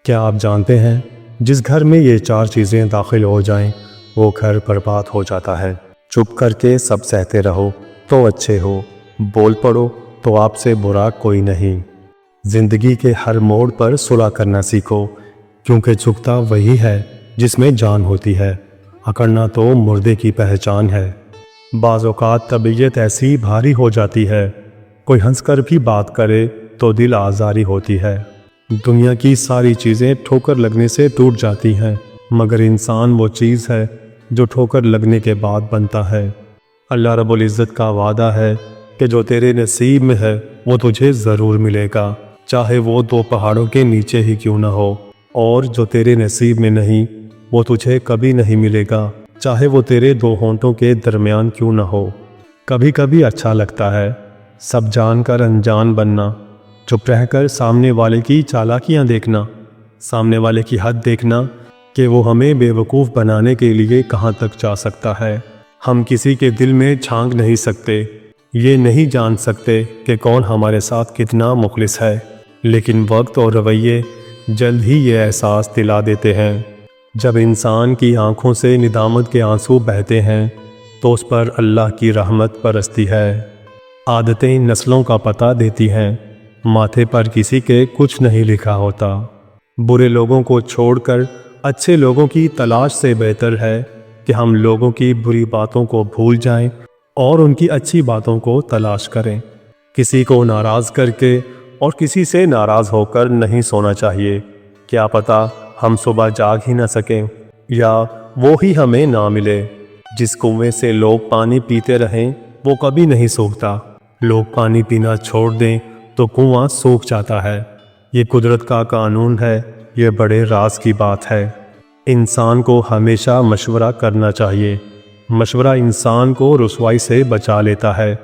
کیا آپ جانتے ہیں جس گھر میں یہ 4 چیزیں داخل ہو جائیں وہ گھر برباد ہو جاتا ہے۔ چپ کر کے سب سہتے رہو تو اچھے ہو، بول پڑو تو آپ سے برا کوئی نہیں۔ زندگی کے ہر موڑ پر صلح کرنا سیکھو، کیونکہ جھکتا وہی ہے جس میں جان ہوتی ہے، اکڑنا تو مردے کی پہچان ہے۔ بعض اوقات طبیعت ایسی بھاری ہو جاتی ہے، کوئی ہنس کر بھی بات کرے تو دل آزاری ہوتی ہے۔ دنیا کی ساری چیزیں ٹھوکر لگنے سے ٹوٹ جاتی ہیں، مگر انسان وہ چیز ہے جو ٹھوکر لگنے کے بعد بنتا ہے۔ اللہ رب العزت کا وعدہ ہے کہ جو تیرے نصیب میں ہے وہ تجھے ضرور ملے گا، چاہے وہ 2 پہاڑوں کے نیچے ہی کیوں نہ ہو، اور جو تیرے نصیب میں نہیں وہ تجھے کبھی نہیں ملے گا، چاہے وہ تیرے 2 ہونٹوں کے درمیان کیوں نہ ہو۔ کبھی کبھی اچھا لگتا ہے سب جان کر انجان بننا، چپ رہ کر سامنے والے کی چالاکیاں دیکھنا، سامنے والے کی حد دیکھنا کہ وہ ہمیں بے وقوف بنانے کے لیے کہاں تک جا سکتا ہے۔ ہم کسی کے دل میں جھانک نہیں سکتے، یہ نہیں جان سکتے کہ کون ہمارے ساتھ کتنا مخلص ہے، لیکن وقت اور رویے جلد ہی یہ احساس دلا دیتے ہیں۔ جب انسان کی آنکھوں سے ندامت کے آنسو بہتے ہیں تو اس پر اللہ کی رحمت برستی ہے۔ عادتیں نسلوں کا پتہ دیتی ہیں، ماتھے پر کسی کے کچھ نہیں لکھا ہوتا۔ برے لوگوں کو چھوڑ کر اچھے لوگوں کی تلاش سے بہتر ہے کہ ہم لوگوں کی بری باتوں کو بھول جائیں اور ان کی اچھی باتوں کو تلاش کریں۔ کسی کو ناراض کر کے اور کسی سے ناراض ہو کر نہیں سونا چاہیے، کیا پتہ ہم صبح جاگ ہی نہ سکیں یا وہ ہی ہمیں نہ ملے۔ جس کنویں سے لوگ پانی پیتے رہیں وہ کبھی نہیں سوکھتا، لوگ پانی پینا چھوڑ دیں تو کنواں سوکھ جاتا ہے۔ یہ قدرت کا قانون ہے، یہ بڑے راز کی بات ہے۔ انسان کو ہمیشہ مشورہ کرنا چاہیے، مشورہ انسان کو رسوائی سے بچا لیتا ہے۔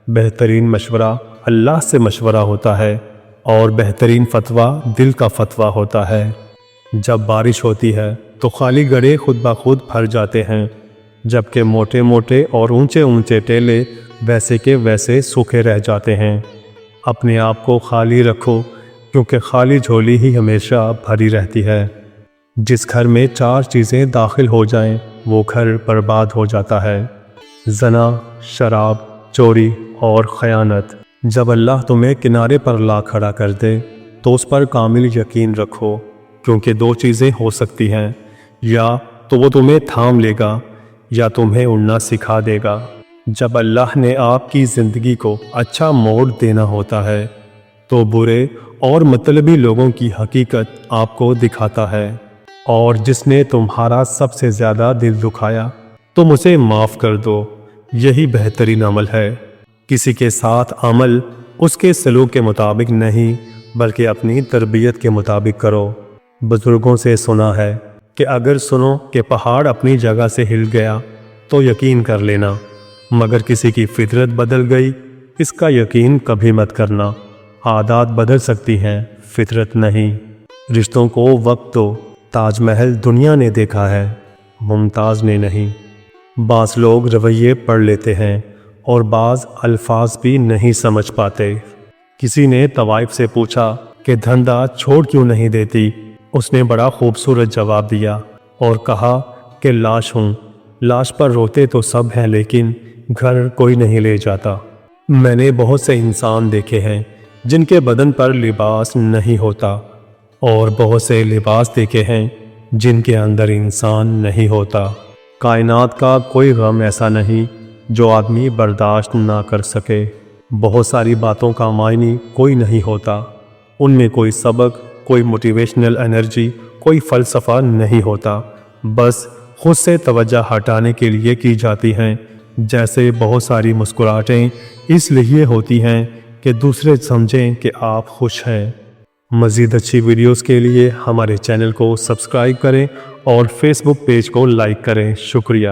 بہترین مشورہ اللہ سے مشورہ ہوتا ہے اور بہترین فتویٰ دل کا فتویٰ ہوتا ہے۔ جب بارش ہوتی ہے تو خالی گڑھے خود بخود بھر جاتے ہیں، جبکہ موٹے موٹے اور اونچے اونچے ٹیلے ویسے کے ویسے سوکھے رہ جاتے ہیں۔ اپنے آپ کو خالی رکھو، کیونکہ خالی جھولی ہی ہمیشہ بھری رہتی ہے۔ جس گھر میں 4 چیزیں داخل ہو جائیں وہ گھر برباد ہو جاتا ہے: زنا، شراب، چوری اور خیانت۔ جب اللہ تمہیں کنارے پر لا کھڑا کر دے تو اس پر کامل یقین رکھو، کیونکہ 2 چیزیں ہو سکتی ہیں، یا تو وہ تمہیں تھام لے گا یا تمہیں اڑنا سکھا دے گا۔ جب اللہ نے آپ کی زندگی کو اچھا موڑ دینا ہوتا ہے تو برے اور مطلبی لوگوں کی حقیقت آپ کو دکھاتا ہے، اور جس نے تمہارا سب سے زیادہ دل دکھایا تم اسے معاف کر دو، یہی بہترین عمل ہے۔ کسی کے ساتھ عمل اس کے سلوک کے مطابق نہیں بلکہ اپنی تربیت کے مطابق کرو۔ بزرگوں سے سنا ہے کہ اگر سنو کہ پہاڑ اپنی جگہ سے ہل گیا تو یقین کر لینا، مگر کسی کی فطرت بدل گئی اس کا یقین کبھی مت کرنا۔ عادات بدل سکتی ہیں، فطرت نہیں۔ رشتوں کو وقت دو، تاج محل دنیا نے دیکھا ہے، ممتاز نے نہیں۔ بعض لوگ رویے پڑھ لیتے ہیں اور بعض الفاظ بھی نہیں سمجھ پاتے۔ کسی نے طوائف سے پوچھا کہ دھندا چھوڑ کیوں نہیں دیتی؟ اس نے بڑا خوبصورت جواب دیا اور کہا کہ لاش ہوں، لاش پر روتے تو سب ہیں لیکن گھر کوئی نہیں لے جاتا۔ میں نے بہت سے انسان دیکھے ہیں جن کے بدن پر لباس نہیں ہوتا، اور بہت سے لباس دیکھے ہیں جن کے اندر انسان نہیں ہوتا۔ کائنات کا کوئی غم ایسا نہیں جو آدمی برداشت نہ کر سکے۔ بہت ساری باتوں کا معنی کوئی نہیں ہوتا، ان میں کوئی سبق، کوئی موٹیویشنل انرجی، کوئی فلسفہ نہیں ہوتا، بس خود سے توجہ ہٹانے کے لیے کی جاتی ہیں۔ جیسے بہت ساری مسکراہٹیں اس لیے ہوتی ہیں کہ دوسرے سمجھیں کہ آپ خوش ہیں۔ مزید اچھی ویڈیوز کے لیے ہمارے چینل کو سبسکرائب کریں اور فیس بک پیج کو لائک کریں۔ شکریہ۔